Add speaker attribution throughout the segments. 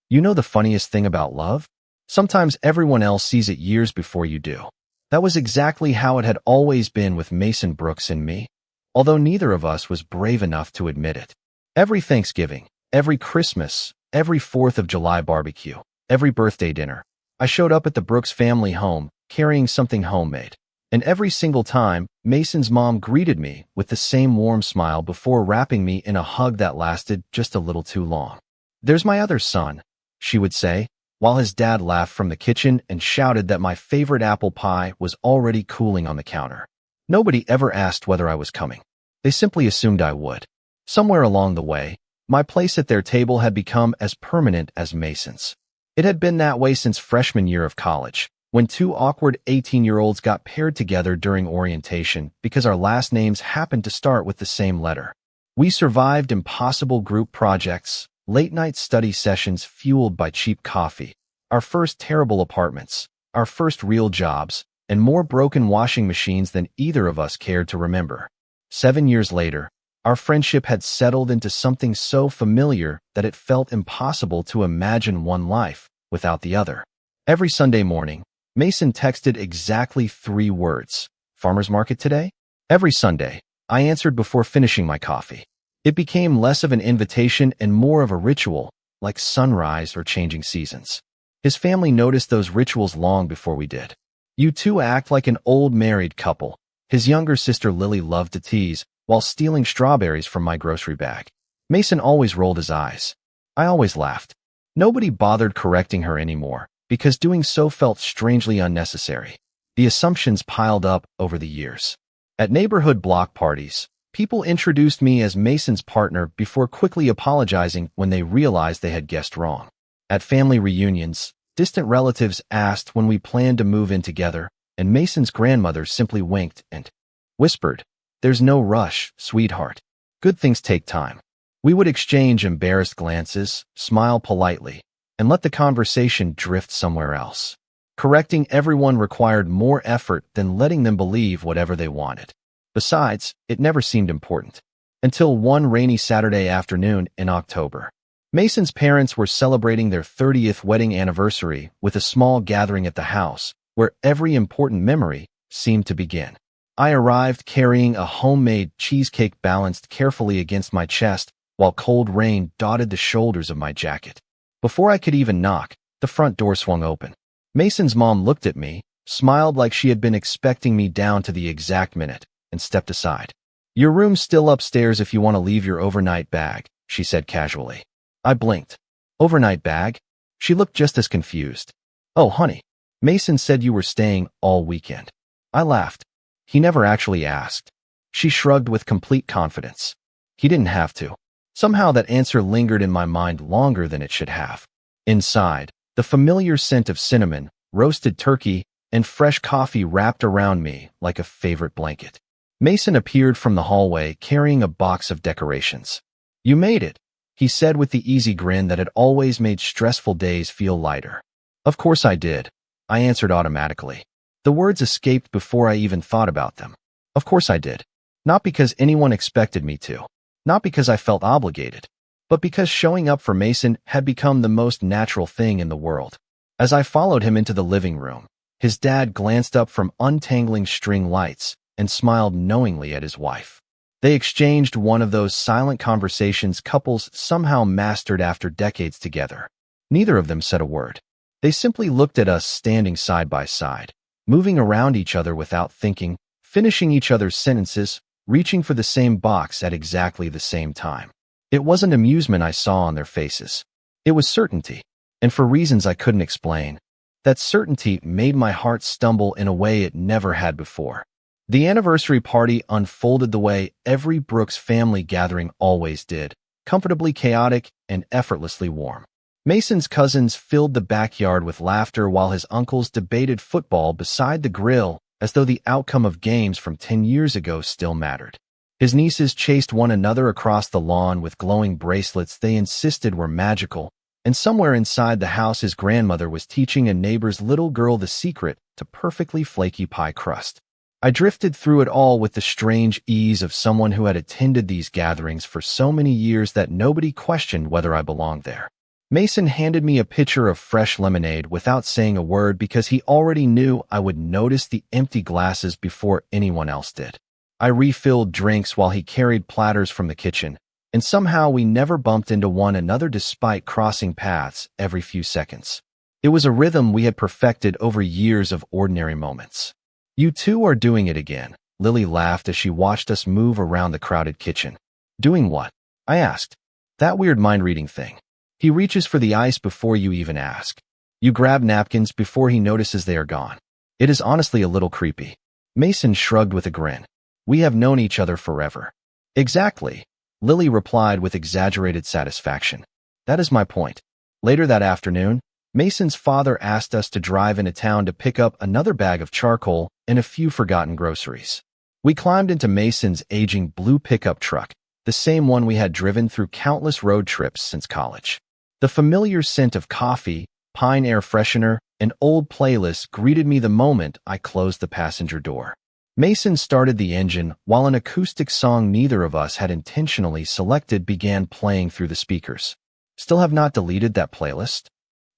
Speaker 1: You know the funniest thing about love? Sometimes everyone else sees it years before you do. That was exactly how it had always been with Mason Brooks and me, although neither of us was brave enough to admit it. Every Thanksgiving, every Christmas, every 4th of July barbecue, every birthday dinner, I showed up at the Brooks family home, carrying something homemade. And every single time, Mason's mom greeted me with the same warm smile before wrapping me in a hug that lasted just a little too long. "There's my other son," she would say, while his dad laughed from the kitchen and shouted that my favorite apple pie was already cooling on the counter. Nobody ever asked whether I was coming. They simply assumed I would. Somewhere along the way, my place at their table had become as permanent as Mason's. It had been that way since freshman year of college, when two awkward 18-year-olds got paired together during orientation because our last names happened to start with the same letter. We survived impossible group projects, late-night study sessions fueled by cheap coffee, our first terrible apartments, our first real jobs, and more broken washing machines than either of us cared to remember. 7 years later, our friendship had settled into something so familiar that it felt impossible to imagine one life without the other. Every Sunday morning, Mason texted exactly 3 words. "Farmer's market today?" Every Sunday, I answered before finishing my coffee. It became less of an invitation and more of a ritual, like sunrise or changing seasons. His family noticed those rituals long before we did. "You two act like an old married couple," his younger sister Lily loved to tease, while stealing strawberries from my grocery bag. Mason always rolled his eyes. I always laughed. Nobody bothered correcting her anymore, because doing so felt strangely unnecessary. The assumptions piled up over the years. At neighborhood block parties, people introduced me as Mason's partner before quickly apologizing when they realized they had guessed wrong. At family reunions, distant relatives asked when we planned to move in together, and Mason's grandmother simply winked and whispered, "There's no rush, sweetheart. Good things take time." We would exchange embarrassed glances, smile politely, and let the conversation drift somewhere else. Correcting everyone required more effort than letting them believe whatever they wanted. Besides, it never seemed important. Until one rainy Saturday afternoon in October. Mason's parents were celebrating their 30th wedding anniversary with a small gathering at the house, where every important memory seemed to begin. I arrived carrying a homemade cheesecake balanced carefully against my chest, while cold rain dotted the shoulders of my jacket. Before I could even knock, the front door swung open. Mason's mom looked at me, smiled like she had been expecting me down to the exact minute, and stepped aside. "Your room's still upstairs if you want to leave your overnight bag," she said casually. I blinked. "Overnight bag?" She looked just as confused. "Oh, honey, Mason said you were staying all weekend." I laughed. "He never actually asked." She shrugged with complete confidence. "He didn't have to." Somehow that answer lingered in my mind longer than it should have. Inside, the familiar scent of cinnamon, roasted turkey, and fresh coffee wrapped around me like a favorite blanket. Mason appeared from the hallway carrying a box of decorations. "You made it," he said with the easy grin that had always made stressful days feel lighter. "Of course I did," I answered automatically. The words escaped before I even thought about them. Of course I did. Not because anyone expected me to. Not because I felt obligated, but because showing up for Mason had become the most natural thing in the world. As I followed him into the living room, his dad glanced up from untangling string lights and smiled knowingly at his wife. They exchanged one of those silent conversations couples somehow mastered after decades together. Neither of them said a word. They simply looked at us standing side by side, moving around each other without thinking, finishing each other's sentences, reaching for the same box at exactly the same time. It wasn't amusement I saw on their faces. It was certainty, and for reasons I couldn't explain. That certainty made my heart stumble in a way it never had before. The anniversary party unfolded the way every Brooks family gathering always did, comfortably chaotic and effortlessly warm. Mason's cousins filled the backyard with laughter while his uncles debated football beside the grill, as though the outcome of games from 10 years ago still mattered. His nieces chased one another across the lawn with glowing bracelets they insisted were magical, and somewhere inside the house his grandmother was teaching a neighbor's little girl the secret to perfectly flaky pie crust. I drifted through it all with the strange ease of someone who had attended these gatherings for so many years that nobody questioned whether I belonged there. Mason handed me a pitcher of fresh lemonade without saying a word because he already knew I would notice the empty glasses before anyone else did. I refilled drinks while he carried platters from the kitchen, and somehow we never bumped into one another despite crossing paths every few seconds. It was a rhythm we had perfected over years of ordinary moments. "You two are doing it again," Lily laughed as she watched us move around the crowded kitchen. "Doing what?" I asked. "That weird mind-reading thing. He reaches for the ice before you even ask. You grab napkins before he notices they are gone. It is honestly a little creepy." Mason shrugged with a grin. "We have known each other forever." "Exactly," Lily replied with exaggerated satisfaction. "That is my point." Later that afternoon, Mason's father asked us to drive into town to pick up another bag of charcoal and a few forgotten groceries. We climbed into Mason's aging blue pickup truck, the same one we had driven through countless road trips since college. The familiar scent of coffee, pine air freshener, and old playlists greeted me the moment I closed the passenger door. Mason started the engine while an acoustic song neither of us had intentionally selected began playing through the speakers. "Still have not deleted that playlist?"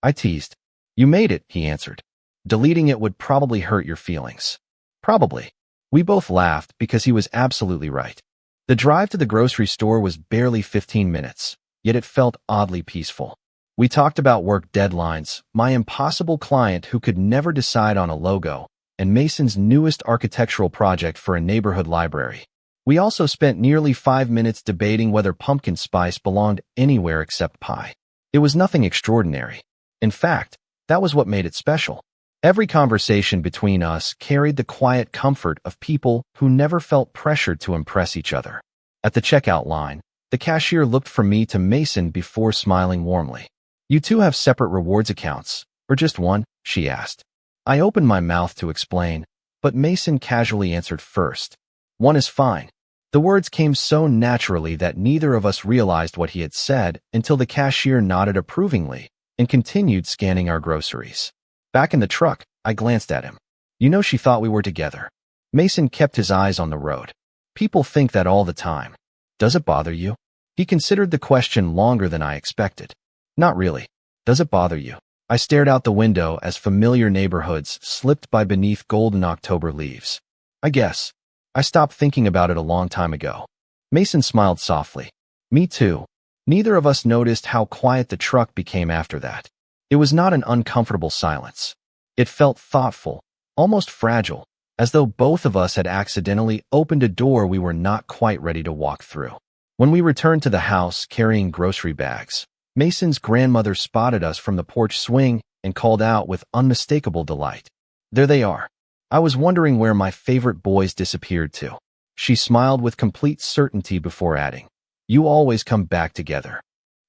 Speaker 1: I teased. "You made it," he answered. "Deleting it would probably hurt your feelings." "Probably." We both laughed because he was absolutely right. The drive to the grocery store was barely 15 minutes, yet it felt oddly peaceful. We talked about work deadlines, my impossible client who could never decide on a logo, and Mason's newest architectural project for a neighborhood library. We also spent nearly 5 minutes debating whether pumpkin spice belonged anywhere except pie. It was nothing extraordinary. In fact, that was what made it special. Every conversation between us carried the quiet comfort of people who never felt pressured to impress each other. At the checkout line, the cashier looked from me to Mason before smiling warmly. "You two have separate rewards accounts, or just one?" she asked. I opened my mouth to explain, but Mason casually answered first. "One is fine." The words came so naturally that neither of us realized what he had said until the cashier nodded approvingly and continued scanning our groceries. Back in the truck, I glanced at him. "You know she thought we were together." Mason kept his eyes on the road. "People think that all the time. Does it bother you?" He considered the question longer than I expected. "Not really. Does it bother you?" I stared out the window as familiar neighborhoods slipped by beneath golden October leaves. "I guess. I stopped thinking about it a long time ago." Mason smiled softly. "Me too." Neither of us noticed how quiet the truck became after that. It was not an uncomfortable silence. It felt thoughtful, almost fragile, as though both of us had accidentally opened a door we were not quite ready to walk through. When we returned to the house carrying grocery bags, Mason's grandmother spotted us from the porch swing and called out with unmistakable delight. "There they are. I was wondering where my favorite boys disappeared to." She smiled with complete certainty before adding, "You always come back together."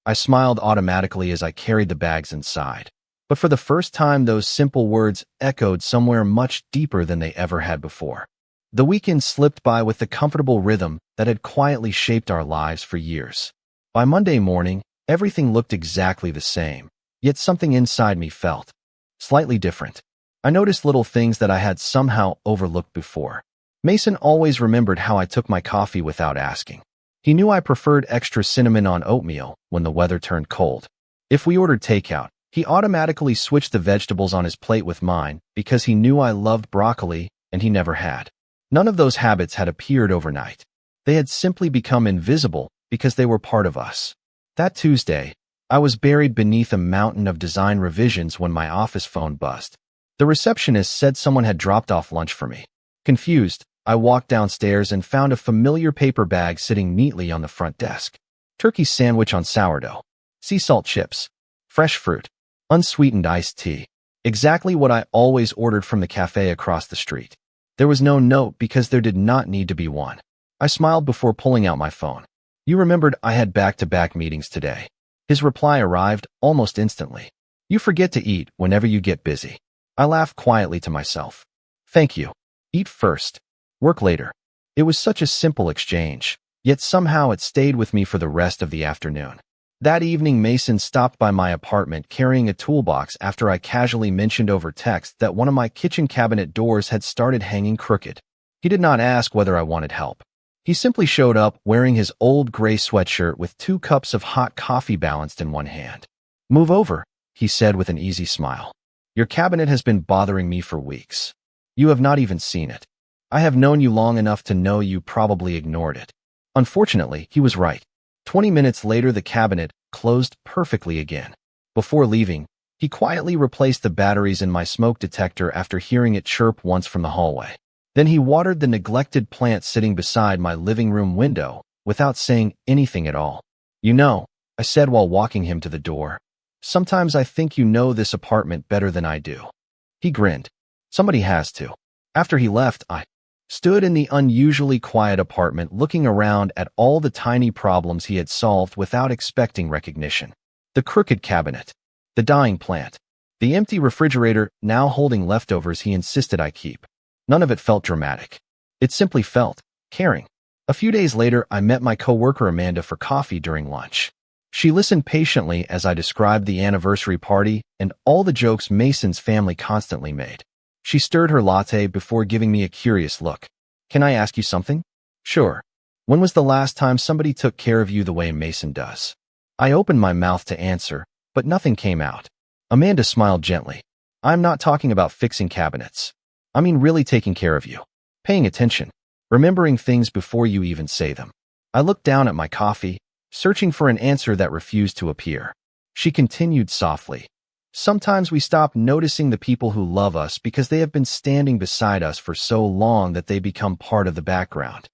Speaker 1: I smiled automatically as I carried the bags inside. But for the first time, those simple words echoed somewhere much deeper than they ever had before. The weekend slipped by with the comfortable rhythm that had quietly shaped our lives for years. By Monday morning, everything looked exactly the same, yet something inside me felt slightly different. I noticed little things that I had somehow overlooked before. Mason always remembered how I took my coffee without asking. He knew I preferred extra cinnamon on oatmeal when the weather turned cold. If we ordered takeout, he automatically switched the vegetables on his plate with mine because he knew I loved broccoli and he never had. None of those habits had appeared overnight. They had simply become invisible because they were part of us. That Tuesday, I was buried beneath a mountain of design revisions when my office phone buzzed. The receptionist said someone had dropped off lunch for me. Confused, I walked downstairs and found a familiar paper bag sitting neatly on the front desk. Turkey sandwich on sourdough, sea salt chips, fresh fruit, unsweetened iced tea. Exactly what I always ordered from the cafe across the street. There was no note because there did not need to be one. I smiled before pulling out my phone. "You remembered I had back-to-back meetings today." His reply arrived almost instantly. "You forget to eat whenever you get busy." I laughed quietly to myself. "Thank you. Eat first. Work later." It was such a simple exchange, yet somehow it stayed with me for the rest of the afternoon. That evening, Mason stopped by my apartment carrying a toolbox after I casually mentioned over text that one of my kitchen cabinet doors had started hanging crooked. He did not ask whether I wanted help. He simply showed up wearing his old gray sweatshirt with 2 cups of hot coffee balanced in one hand. Move over, he said with an easy smile. Your cabinet has been bothering me for weeks. You have not even seen it. I have known you long enough to know you probably ignored it. Unfortunately, he was right. 20 minutes later, the cabinet closed perfectly again. Before leaving, he quietly replaced the batteries in my smoke detector after hearing it chirp once from the hallway. Then he watered the neglected plant sitting beside my living room window without saying anything at all. You know, I said while walking him to the door, sometimes I think you know this apartment better than I do. He grinned. Somebody has to. After he left, I stood in the unusually quiet apartment looking around at all the tiny problems he had solved without expecting recognition. The crooked cabinet, the dying plant, the empty refrigerator now holding leftovers he insisted I keep. None of it felt dramatic. It simply felt caring. A few days later, I met my coworker Amanda for coffee during lunch. She listened patiently as I described the anniversary party and all the jokes Mason's family constantly made. She stirred her latte before giving me a curious look. Can I ask you something? Sure. When was the last time somebody took care of you the way Mason does? I opened my mouth to answer, but nothing came out. Amanda smiled gently. I'm not talking about fixing cabinets. I mean really taking care of you. Paying attention. Remembering things before you even say them. I looked down at my coffee, searching for an answer that refused to appear. She continued softly. Sometimes we stop noticing the people who love us because they have been standing beside us for so long that they become part of the background.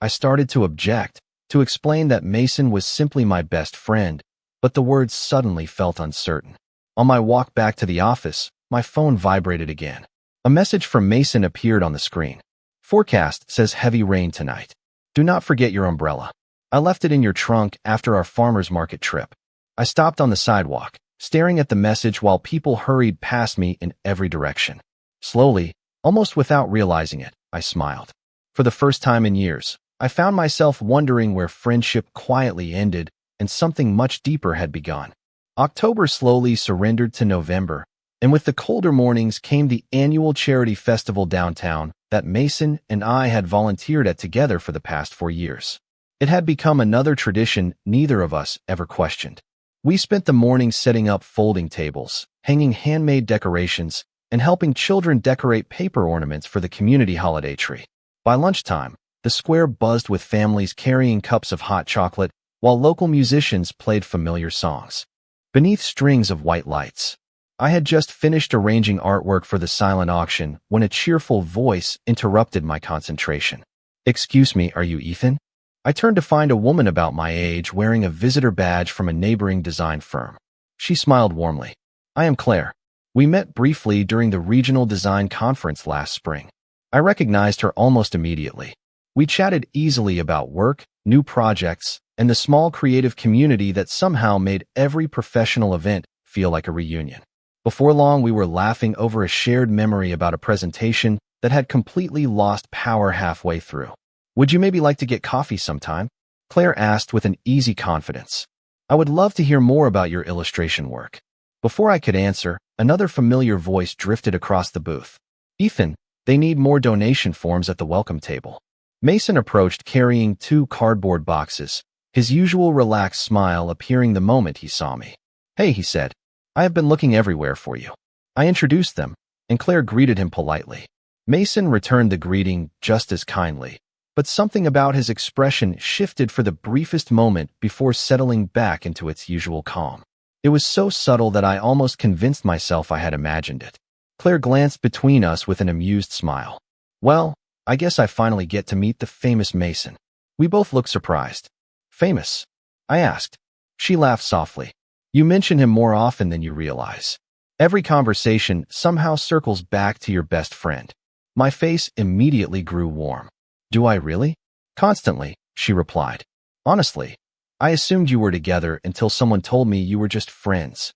Speaker 1: I started to object, to explain that Mason was simply my best friend, but the words suddenly felt uncertain. On my walk back to the office, my phone vibrated again. A message from Mason appeared on the screen. Forecast says heavy rain tonight. Do not forget your umbrella. I left it in your trunk after our farmer's market trip. I stopped on the sidewalk, staring at the message while people hurried past me in every direction. Slowly, almost without realizing it, I smiled. For the first time in years, I found myself wondering where friendship quietly ended and something much deeper had begun. October slowly surrendered to November, and with the colder mornings came the annual charity festival downtown that Mason and I had volunteered at together for the past 4 years. It had become another tradition neither of us ever questioned. We spent the morning setting up folding tables, hanging handmade decorations, and helping children decorate paper ornaments for the community holiday tree. By lunchtime, the square buzzed with families carrying cups of hot chocolate, while local musicians played familiar songs. Beneath strings of white lights, I had just finished arranging artwork for the silent auction when a cheerful voice interrupted my concentration. Excuse me, are you Ethan? I turned to find a woman about my age wearing a visitor badge from a neighboring design firm. She smiled warmly. I am Claire. We met briefly during the regional design conference last spring. I recognized her almost immediately. We chatted easily about work, new projects, and the small creative community that somehow made every professional event feel like a reunion. Before long, we were laughing over a shared memory about a presentation that had completely lost power halfway through. Would you maybe like to get coffee sometime? Claire asked with an easy confidence. I would love to hear more about your illustration work. Before I could answer, another familiar voice drifted across the booth. Ethan, they need more donation forms at the welcome table. Mason approached carrying 2 cardboard boxes, his usual relaxed smile appearing the moment he saw me. Hey, he said. I have been looking everywhere for you. I introduced them, and Claire greeted him politely. Mason returned the greeting just as kindly, but something about his expression shifted for the briefest moment before settling back into its usual calm. It was so subtle that I almost convinced myself I had imagined it. Claire glanced between us with an amused smile. Well, I guess I finally get to meet the famous Mason. We both looked surprised. Famous? I asked. She laughed softly. You mention him more often than you realize. Every conversation somehow circles back to your best friend. My face immediately grew warm. Do I really? Constantly, she replied. Honestly, I assumed you were together until someone told me you were just friends.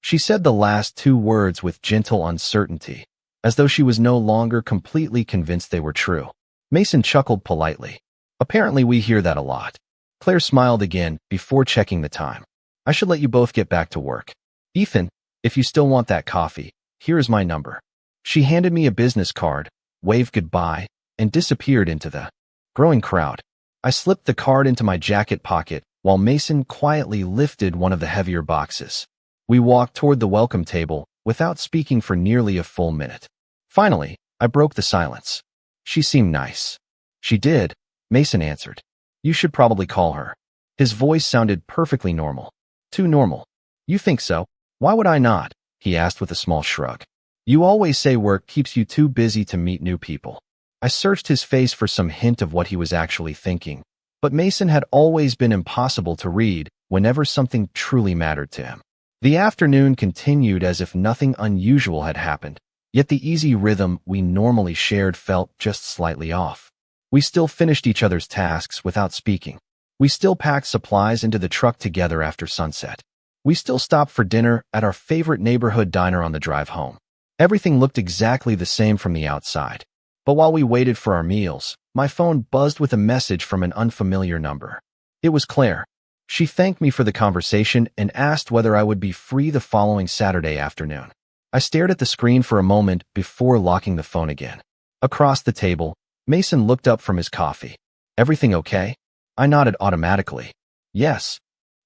Speaker 1: She said the last 2 words with gentle uncertainty, as though she was no longer completely convinced they were true. Mason chuckled politely. Apparently we hear that a lot. Claire smiled again before checking the time. I should let you both get back to work. Ethan, if you still want that coffee, here is my number. She handed me a business card, waved goodbye, and disappeared into the growing crowd. I slipped the card into my jacket pocket while Mason quietly lifted one of the heavier boxes. We walked toward the welcome table without speaking for nearly a full minute. Finally, I broke the silence. She seemed nice. She did, Mason answered. You should probably call her. His voice sounded perfectly normal. Too normal. You think so? Why would I not? He asked with a small shrug. You always say work keeps you too busy to meet new people. I searched his face for some hint of what he was actually thinking, but Mason had always been impossible to read whenever something truly mattered to him. The afternoon continued as if nothing unusual had happened, yet the easy rhythm we normally shared felt just slightly off. We still finished each other's tasks without speaking. We still packed supplies into the truck together after sunset. We still stopped for dinner at our favorite neighborhood diner on the drive home. Everything looked exactly the same from the outside. But while we waited for our meals, my phone buzzed with a message from an unfamiliar number. It was Claire. She thanked me for the conversation and asked whether I would be free the following Saturday afternoon. I stared at the screen for a moment before locking the phone again. Across the table, Mason looked up from his coffee. Everything okay? I nodded automatically. Yes.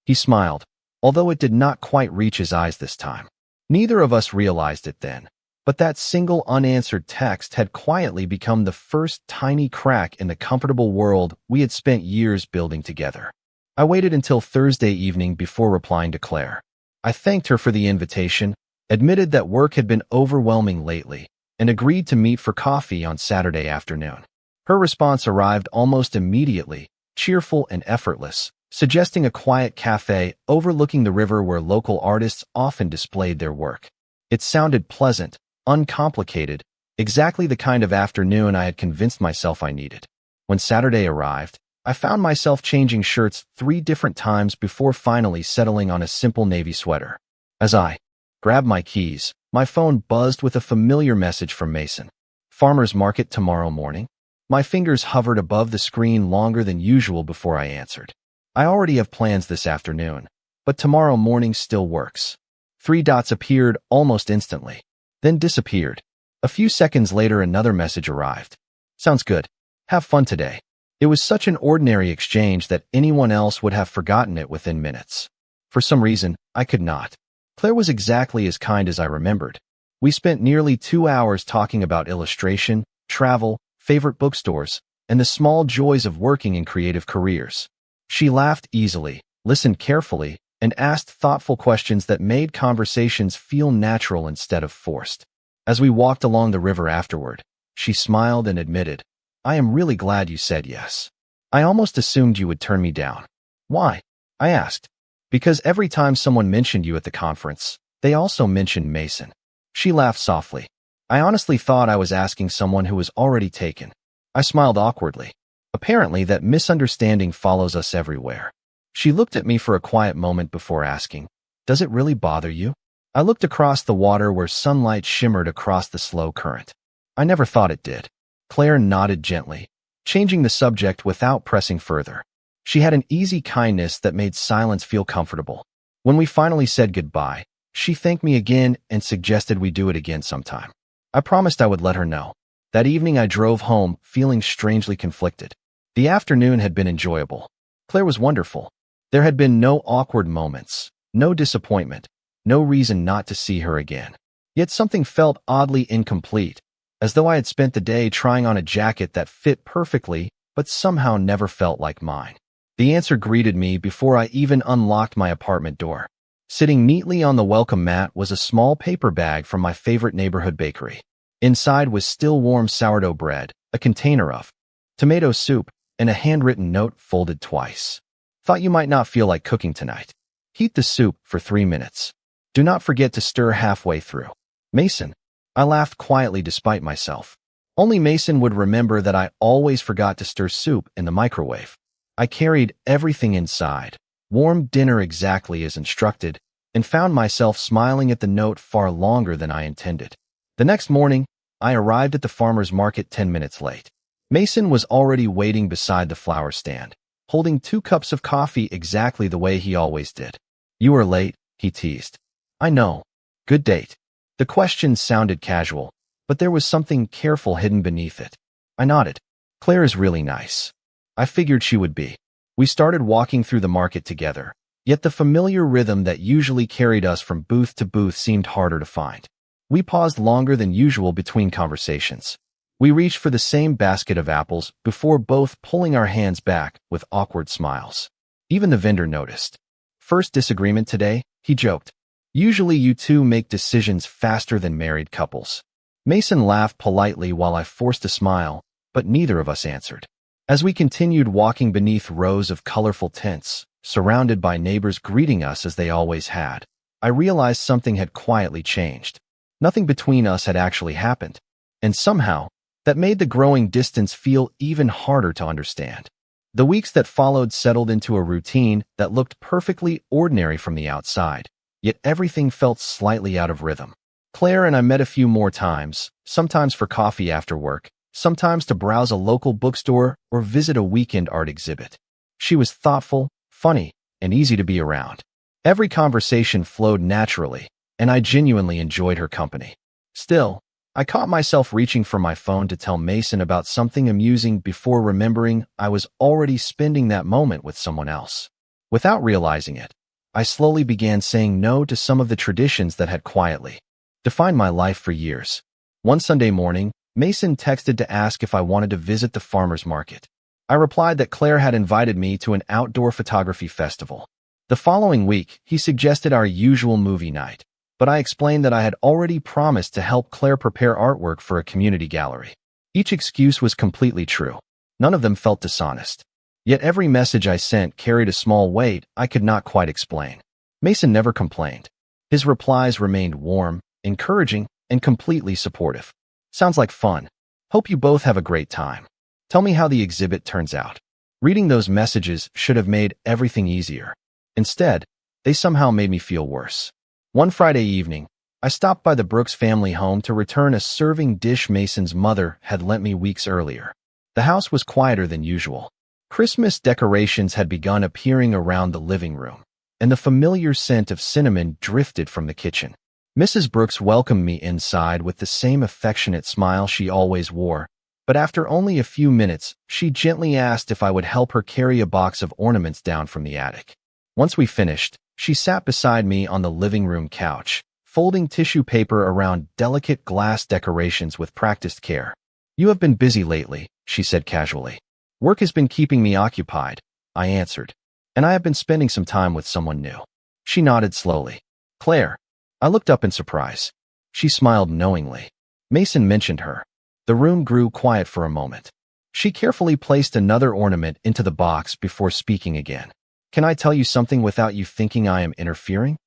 Speaker 1: He smiled, although it did not quite reach his eyes this time. Neither of us realized it then, but that single unanswered text had quietly become the first tiny crack in the comfortable world we had spent years building together. I waited until Thursday evening before replying to Claire. I thanked her for the invitation, admitted that work had been overwhelming lately, and agreed to meet for coffee on Saturday afternoon. Her response arrived almost immediately, cheerful and effortless, suggesting a quiet cafe overlooking the river where local artists often displayed their work. It sounded pleasant, uncomplicated, exactly the kind of afternoon I had convinced myself I needed. When Saturday arrived, I found myself changing shirts 3 different times before finally settling on a simple navy sweater. As I grabbed my keys, my phone buzzed with a familiar message from Mason. Farmer's market tomorrow morning? My fingers hovered above the screen longer than usual before I answered. I already have plans this afternoon, but tomorrow morning still works. 3 dots appeared almost instantly, then disappeared. A few seconds later, another message arrived. Sounds good. Have fun today. It was such an ordinary exchange that anyone else would have forgotten it within minutes. For some reason, I could not. Claire was exactly as kind as I remembered. We spent nearly 2 hours talking about illustration, travel, favorite bookstores, and the small joys of working in creative careers. She laughed easily, listened carefully, and asked thoughtful questions that made conversations feel natural instead of forced. As we walked along the river afterward, she smiled and admitted, I am really glad you said yes. I almost assumed you would turn me down. Why? I asked. Because every time someone mentioned you at the conference, they also mentioned Mason. She laughed softly. I honestly thought I was asking someone who was already taken. I smiled awkwardly. Apparently, that misunderstanding follows us everywhere. She looked at me for a quiet moment before asking, Does it really bother you? I looked across the water where sunlight shimmered across the slow current. I never thought it did. Claire nodded gently, changing the subject without pressing further. She had an easy kindness that made silence feel comfortable. When we finally said goodbye, she thanked me again and suggested we do it again sometime. I promised I would let her know. That evening I drove home, feeling strangely conflicted. The afternoon had been enjoyable. Claire was wonderful. There had been no awkward moments, no disappointment, no reason not to see her again. Yet something felt oddly incomplete, as though I had spent the day trying on a jacket that fit perfectly, but somehow never felt like mine. The answer greeted me before I even unlocked my apartment door. Sitting neatly on the welcome mat was a small paper bag from my favorite neighborhood bakery. Inside was still warm sourdough bread, a container of tomato soup, and a handwritten note folded twice. Thought you might not feel like cooking tonight. Heat the soup for 3 minutes. Do not forget to stir halfway through. Mason. I laughed quietly despite myself. Only Mason would remember that I always forgot to stir soup in the microwave. I carried everything inside, warmed dinner exactly as instructed, and found myself smiling at the note far longer than I intended. The next morning, I arrived at the farmer's market 10 minutes late. Mason was already waiting beside the flower stand, holding 2 cups of coffee exactly the way he always did. You are late, he teased. I know. Good date. The question sounded casual, but there was something careful hidden beneath it. I nodded. Claire is really nice. I figured she would be. We started walking through the market together, Yet the familiar rhythm that usually carried us from booth to booth seemed harder to find. We paused longer than usual between conversations. We reached for the same basket of apples before both pulling our hands back with awkward smiles. Even the vendor noticed. "First disagreement today?" he joked. "Usually you two make decisions faster than married couples." Mason laughed politely while I forced a smile, but neither of us answered. As we continued walking beneath rows of colorful tents, surrounded by neighbors greeting us as they always had, I realized something had quietly changed. Nothing between us had actually happened, and somehow, that made the growing distance feel even harder to understand. The weeks that followed settled into a routine that looked perfectly ordinary from the outside, yet everything felt slightly out of rhythm. Claire and I met a few more times, sometimes for coffee after work, sometimes to browse a local bookstore or visit a weekend art exhibit. She was thoughtful, funny, and easy to be around. Every conversation flowed naturally, and I genuinely enjoyed her company. Still, I caught myself reaching for my phone to tell Mason about something amusing before remembering I was already spending that moment with someone else. Without realizing it, I slowly began saying no to some of the traditions that had quietly defined my life for years. One Sunday morning, Mason texted to ask if I wanted to visit the farmer's market. I replied that Claire had invited me to an outdoor photography festival. The following week, he suggested our usual movie night, but I explained that I had already promised to help Claire prepare artwork for a community gallery. Each excuse was completely true. None of them felt dishonest. Yet every message I sent carried a small weight I could not quite explain. Mason never complained. His replies remained warm, encouraging, and completely supportive. "Sounds like fun. Hope you both have a great time. Tell me how the exhibit turns out." Reading those messages should have made everything easier. Instead, they somehow made me feel worse. One Friday evening, I stopped by the Brooks family home to return a serving dish Mason's mother had lent me weeks earlier. The house was quieter than usual. Christmas decorations had begun appearing around the living room, and the familiar scent of cinnamon drifted from the kitchen. Mrs. Brooks welcomed me inside with the same affectionate smile she always wore, but after only a few minutes, she gently asked if I would help her carry a box of ornaments down from the attic. Once we finished, she sat beside me on the living room couch, folding tissue paper around delicate glass decorations with practiced care. "You have been busy lately," she said casually. "Work has been keeping me occupied," I answered, "and I have been spending some time with someone new." She nodded slowly. "Claire." I looked up in surprise. She smiled knowingly. Mason mentioned her. The room grew quiet for a moment. She carefully placed another ornament into the box before speaking again. "Can I tell you something without you thinking I am interfering?"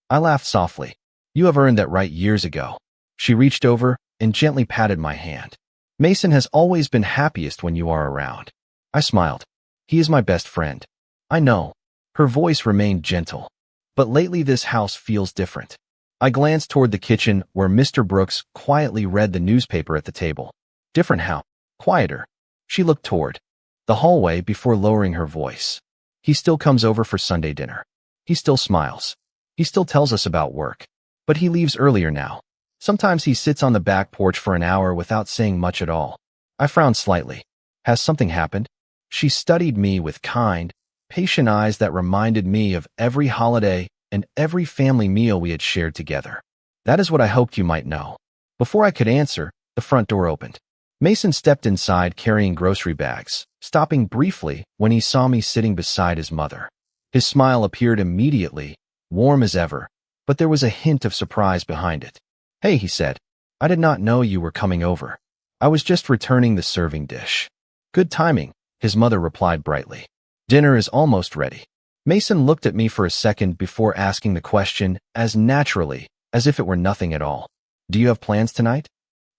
Speaker 1: I laughed softly. "You have earned that right years ago." She reached over and gently patted my hand. "Mason has always been happiest when you are around." I smiled. "He is my best friend." "I know." Her voice remained gentle. "But lately this house feels different." I glanced toward the kitchen where Mr. Brooks quietly read the newspaper at the table. "Different how?" "Quieter." She looked toward the hallway before lowering her voice. "He still comes over for Sunday dinner. He still smiles. He still tells us about work. But he leaves earlier now. Sometimes he sits on the back porch for an hour without saying much at all." I frowned slightly. "Has something happened?" She studied me with kind, patient eyes that reminded me of every holiday and every family meal we had shared together. "That is what I hoped you might know." Before I could answer, the front door opened. Mason stepped inside carrying grocery bags, stopping briefly when he saw me sitting beside his mother. His smile appeared immediately, warm as ever, but there was a hint of surprise behind it. "Hey," he said. "I did not know you were coming over. I was just returning the serving dish." "Good timing," his mother replied brightly. "Dinner is almost ready." Mason looked at me for a second before asking the question as naturally as if it were nothing at all. "Do you have plans tonight?"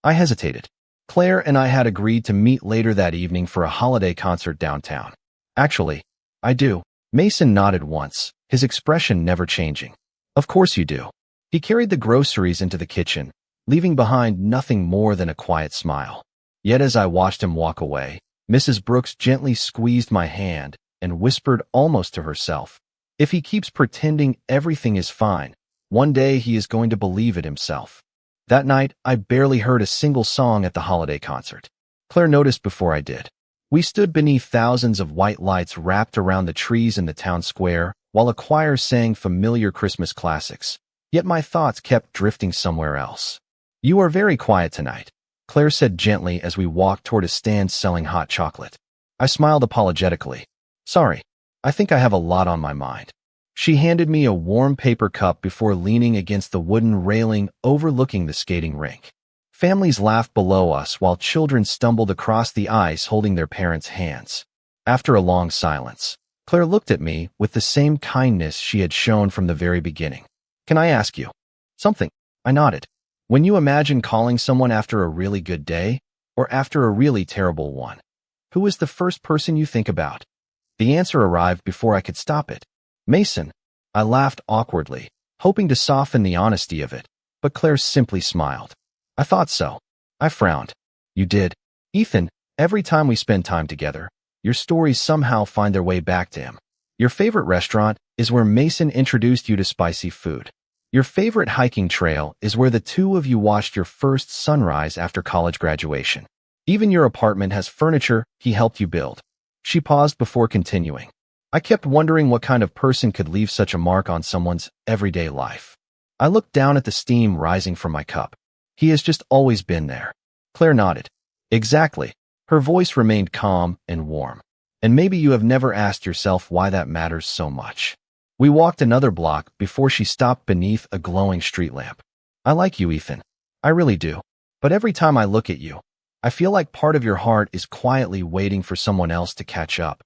Speaker 1: I hesitated. Claire and I had agreed to meet later that evening for a holiday concert downtown. "Actually, I do." Mason nodded once, his expression never changing. "Of course you do." He carried the groceries into the kitchen, leaving behind nothing more than a quiet smile. Yet as I watched him walk away, Mrs. Brooks gently squeezed my hand and whispered almost to herself, "If he keeps pretending everything is fine, one day he is going to believe it himself." That night, I barely heard a single song at the holiday concert. Claire noticed before I did. We stood beneath thousands of white lights wrapped around the trees in the town square, while a choir sang familiar Christmas classics, yet my thoughts kept drifting somewhere else. "You are very quiet tonight," Claire said gently as we walked toward a stand selling hot chocolate. I smiled apologetically. "Sorry, I think I have a lot on my mind." She handed me a warm paper cup before leaning against the wooden railing overlooking the skating rink. Families laughed below us while children stumbled across the ice holding their parents' hands. After a long silence, Claire looked at me with the same kindness she had shown from the very beginning. "Can I ask you something?" I nodded. "When you imagine calling someone after a really good day, or after a really terrible one, who is the first person you think about?" The answer arrived before I could stop it. "Mason." I laughed awkwardly, hoping to soften the honesty of it, but Claire simply smiled. "I thought so." I frowned. "You did. Ethan, every time we spend time together, your stories somehow find their way back to him. Your favorite restaurant is where Mason introduced you to spicy food. Your favorite hiking trail is where the two of you watched your first sunrise after college graduation. Even your apartment has furniture he helped you build." She paused before continuing. I kept wondering what kind of person could leave such a mark on someone's everyday life. I looked down at the steam rising from my cup. "He has just always been there." Claire nodded. "Exactly." Her voice remained calm and warm. "And maybe you have never asked yourself why that matters so much." We walked another block before she stopped beneath a glowing street lamp. "I like you, Ethan. I really do. But every time I look at you, I feel like part of your heart is quietly waiting for someone else to catch up."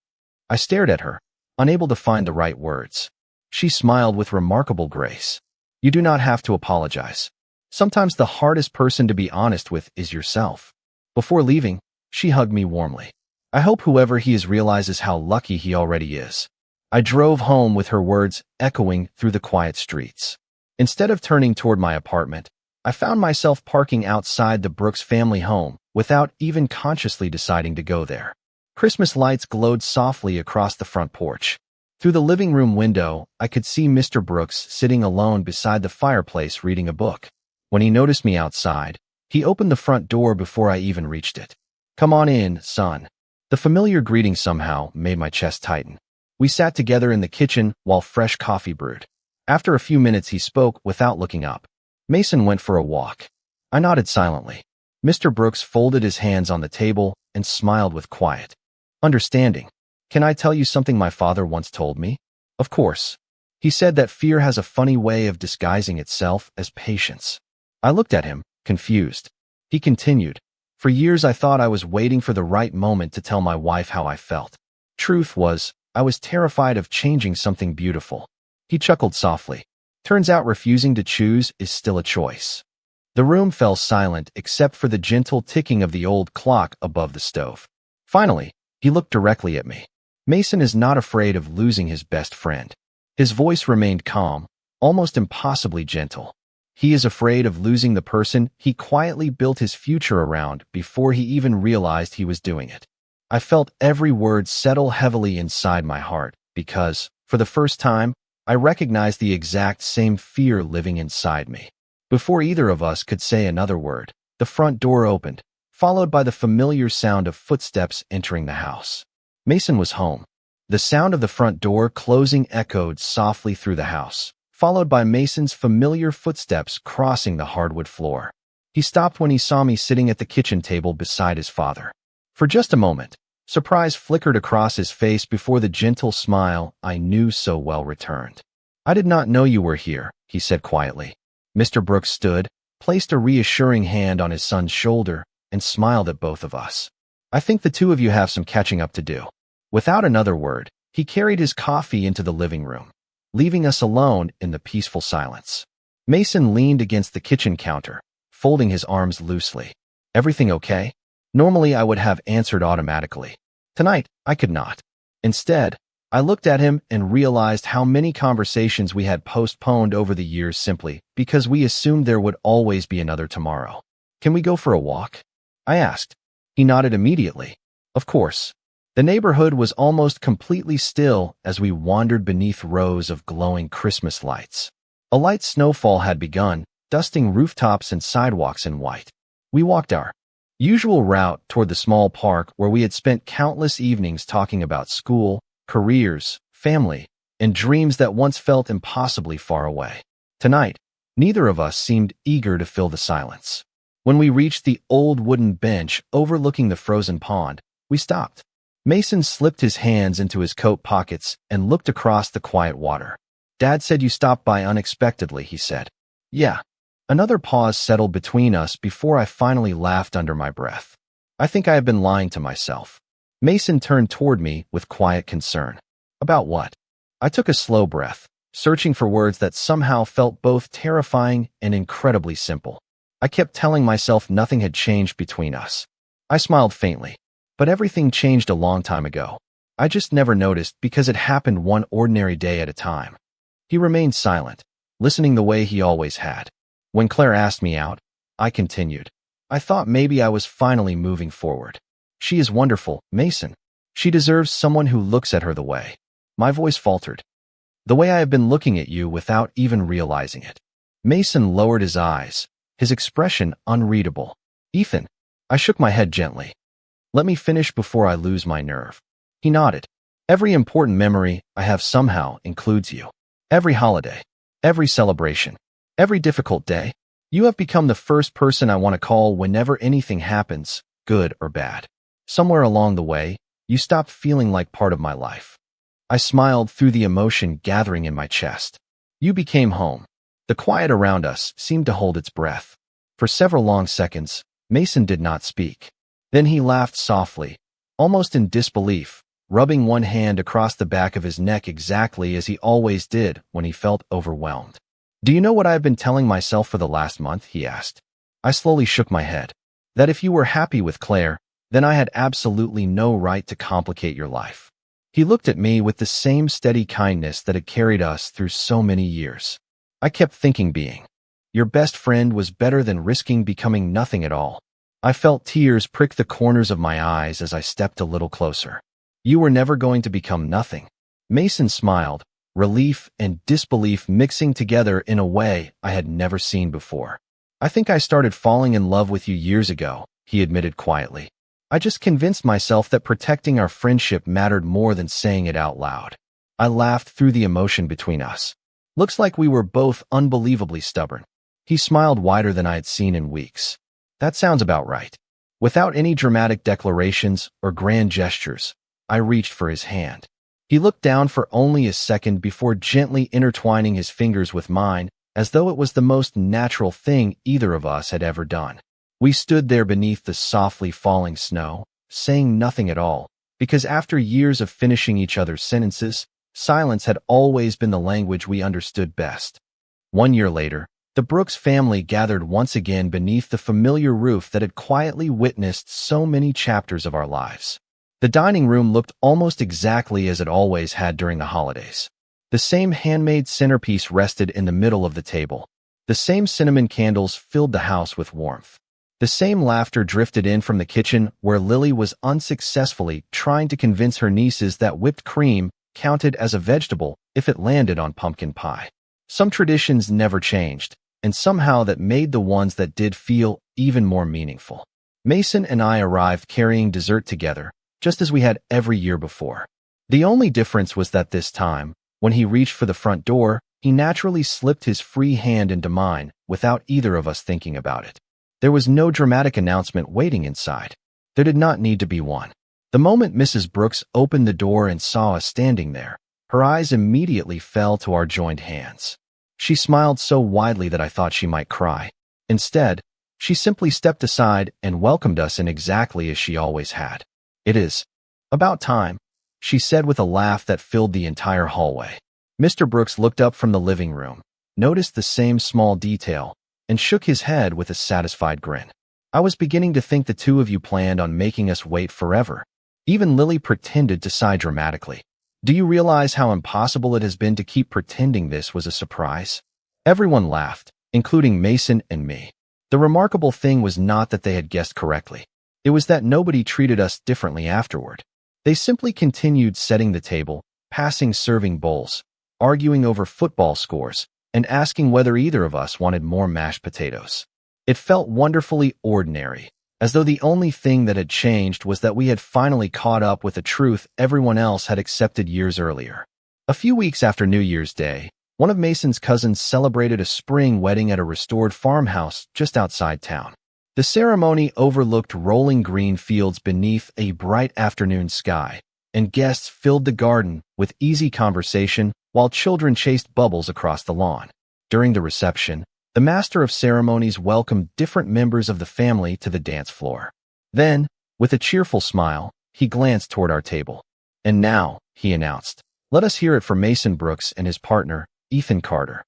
Speaker 1: I stared at her, unable to find the right words. She smiled with remarkable grace. "You do not have to apologize. Sometimes the hardest person to be honest with is yourself." Before leaving, she hugged me warmly. "I hope whoever he is realizes how lucky he already is." I drove home with her words echoing through the quiet streets. Instead of turning toward my apartment, I found myself parking outside the Brooks family home without even consciously deciding to go there. Christmas lights glowed softly across the front porch. Through the living room window, I could see Mr. Brooks sitting alone beside the fireplace reading a book. When he noticed me outside, he opened the front door before I even reached it. "Come on in, son." The familiar greeting somehow made my chest tighten. We sat together in the kitchen while fresh coffee brewed. After a few minutes he spoke without looking up. "Mason went for a walk." I nodded silently. Mr. Brooks folded his hands on the table and smiled with quiet understanding. "Can I tell you something my father once told me?" "Of course." "He said that fear has a funny way of disguising itself as patience." I looked at him, confused. He continued, "For years I thought I was waiting for the right moment to tell my wife how I felt. Truth was, I was terrified of changing something beautiful." He chuckled softly. "Turns out refusing to choose is still a choice." The room fell silent except for the gentle ticking of the old clock above the stove. Finally, he looked directly at me. "Mason is not afraid of losing his best friend." His voice remained calm, almost impossibly gentle. "He is afraid of losing the person he quietly built his future around before he even realized he was doing it." I felt every word settle heavily inside my heart because, for the first time, I recognized the exact same fear living inside me. Before either of us could say another word, the front door opened, followed by the familiar sound of footsteps entering the house. Mason was home. The sound of the front door closing echoed softly through the house, followed by Mason's familiar footsteps crossing the hardwood floor. He stopped when he saw me sitting at the kitchen table beside his father. For just a moment, surprise flickered across his face before the gentle smile I knew so well returned. "I did not know you were here," he said quietly. Mr. Brooks stood, placed a reassuring hand on his son's shoulder, and smiled at both of us. "I think the two of you have some catching up to do." Without another word, he carried his coffee into the living room, leaving us alone in the peaceful silence. Mason leaned against the kitchen counter, folding his arms loosely. "Everything okay?" Normally I would have answered automatically. Tonight, I could not. Instead, I looked at him and realized how many conversations we had postponed over the years simply because we assumed there would always be another tomorrow. "Can we go for a walk?" I asked. He nodded immediately. "Of course." The neighborhood was almost completely still as we wandered beneath rows of glowing Christmas lights. A light snowfall had begun, dusting rooftops and sidewalks in white. We walked our usual route toward the small park where we had spent countless evenings talking about school, careers, family, and dreams that once felt impossibly far away. Tonight, neither of us seemed eager to fill the silence. When we reached the old wooden bench overlooking the frozen pond, we stopped. Mason slipped his hands into his coat pockets and looked across the quiet water. "Dad said you stopped by unexpectedly," he said. "Yeah." Another pause settled between us before I finally laughed under my breath. I think I have been lying to myself. Mason turned toward me with quiet concern. "About what?" I took a slow breath, searching for words that somehow felt both terrifying and incredibly simple. I kept telling myself nothing had changed between us. I smiled faintly. But everything changed a long time ago. I just never noticed because it happened one ordinary day at a time. He remained silent, listening the way he always had. When Claire asked me out, I continued. I thought maybe I was finally moving forward. "She is wonderful, Mason. She deserves someone who looks at her the way." My voice faltered. "The way I have been looking at you without even realizing it." Mason lowered his eyes, his expression unreadable. "Ethan." I shook my head gently. "Let me finish before I lose my nerve." He nodded. "Every important memory I have somehow includes you. Every holiday, every celebration, every difficult day. You have become the first person I want to call whenever anything happens, good or bad. Somewhere along the way, you stopped feeling like part of my life." I smiled through the emotion gathering in my chest. "You became home." The quiet around us seemed to hold its breath. For several long seconds, Mason did not speak. Then he laughed softly, almost in disbelief, rubbing one hand across the back of his neck exactly as he always did when he felt overwhelmed. "Do you know what I have been telling myself for the last month?" he asked. I slowly shook my head. "That if you were happy with Claire, then I had absolutely no right to complicate your life." He looked at me with the same steady kindness that had carried us through so many years. I kept thinking being your best friend was better than risking becoming nothing at all. I felt tears prick the corners of my eyes as I stepped a little closer. "You were never going to become nothing." Mason smiled, relief and disbelief mixing together in a way I had never seen before. "I think I started falling in love with you years ago," he admitted quietly. "I just convinced myself that protecting our friendship mattered more than saying it out loud." I laughed through the emotion between us. "Looks like we were both unbelievably stubborn." He smiled wider than I had seen in weeks. "That sounds about right." Without any dramatic declarations or grand gestures, I reached for his hand. He looked down for only a second before gently intertwining his fingers with mine, as though it was the most natural thing either of us had ever done. We stood there beneath the softly falling snow, saying nothing at all, because after years of finishing each other's sentences, silence had always been the language we understood best. 1 year later, the Brooks family gathered once again beneath the familiar roof that had quietly witnessed so many chapters of our lives. The dining room looked almost exactly as it always had during the holidays. The same handmade centerpiece rested in the middle of the table. The same cinnamon candles filled the house with warmth. The same laughter drifted in from the kitchen where Lily was unsuccessfully trying to convince her nieces that whipped cream counted as a vegetable if it landed on pumpkin pie. Some traditions never changed, and somehow that made the ones that did feel even more meaningful. Mason and I arrived carrying dessert together, just as we had every year before. The only difference was that this time, when he reached for the front door, he naturally slipped his free hand into mine without either of us thinking about it. There was no dramatic announcement waiting inside. There did not need to be one. The moment Mrs. Brooks opened the door and saw us standing there, her eyes immediately fell to our joined hands. She smiled so widely that I thought she might cry. Instead, she simply stepped aside and welcomed us in exactly as she always had. "It is about time," she said with a laugh that filled the entire hallway. Mr. Brooks looked up from the living room, noticed the same small detail, and shook his head with a satisfied grin. "I was beginning to think the two of you planned on making us wait forever." Even Lily pretended to sigh dramatically. "Do you realize how impossible it has been to keep pretending this was a surprise?" Everyone laughed, including Mason and me. The remarkable thing was not that they had guessed correctly. It was that nobody treated us differently afterward. They simply continued setting the table, passing serving bowls, arguing over football scores, and asking whether either of us wanted more mashed potatoes. It felt wonderfully ordinary, as though the only thing that had changed was that we had finally caught up with a truth everyone else had accepted years earlier. A few weeks after New Year's Day, one of Mason's cousins celebrated a spring wedding at a restored farmhouse just outside town. The ceremony overlooked rolling green fields beneath a bright afternoon sky, and guests filled the garden with easy conversation while children chased bubbles across the lawn. During the reception, the master of ceremonies welcomed different members of the family to the dance floor. Then, with a cheerful smile, he glanced toward our table. "And now," he announced, "let us hear it for Mason Brooks and his partner, Ethan Carter."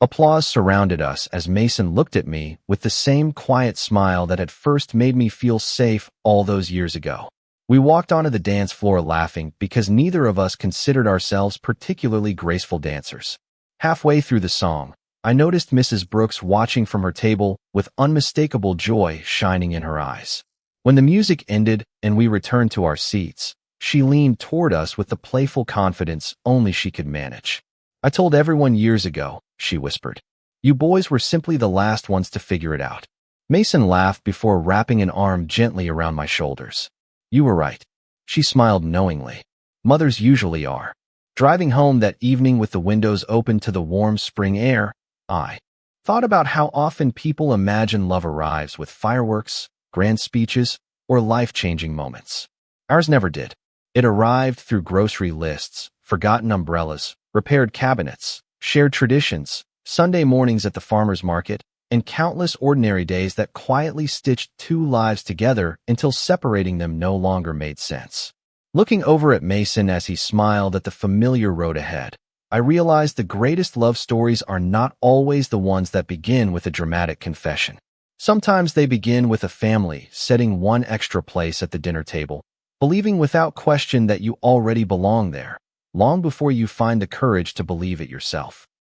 Speaker 1: Applause surrounded us as Mason looked at me with the same quiet smile that had first made me feel safe all those years ago. We walked onto the dance floor laughing because neither of us considered ourselves particularly graceful dancers. Halfway through the song, I noticed Mrs. Brooks watching from her table with unmistakable joy shining in her eyes. When the music ended and we returned to our seats, she leaned toward us with the playful confidence only she could manage. "I told everyone years ago," she whispered. "You boys were simply the last ones to figure it out." Mason laughed before wrapping an arm gently around my shoulders. "You were right." She smiled knowingly. Mothers usually are. Driving home that evening with the windows open to the warm spring air, I thought about how often people imagine love arrives with fireworks, grand speeches, or life-changing moments. Ours never did. It arrived through grocery lists, forgotten umbrellas, repaired cabinets, shared traditions, Sunday mornings at the farmer's market, and countless ordinary days that quietly stitched two lives together until separating them no longer made sense. Looking over at Mason as he smiled at the familiar road ahead, I realized the greatest love stories are not always the ones that begin with a dramatic confession. Sometimes they begin with a family setting one extra place at the dinner table, believing without question that you already belong there, long before you find the courage to believe it yourself.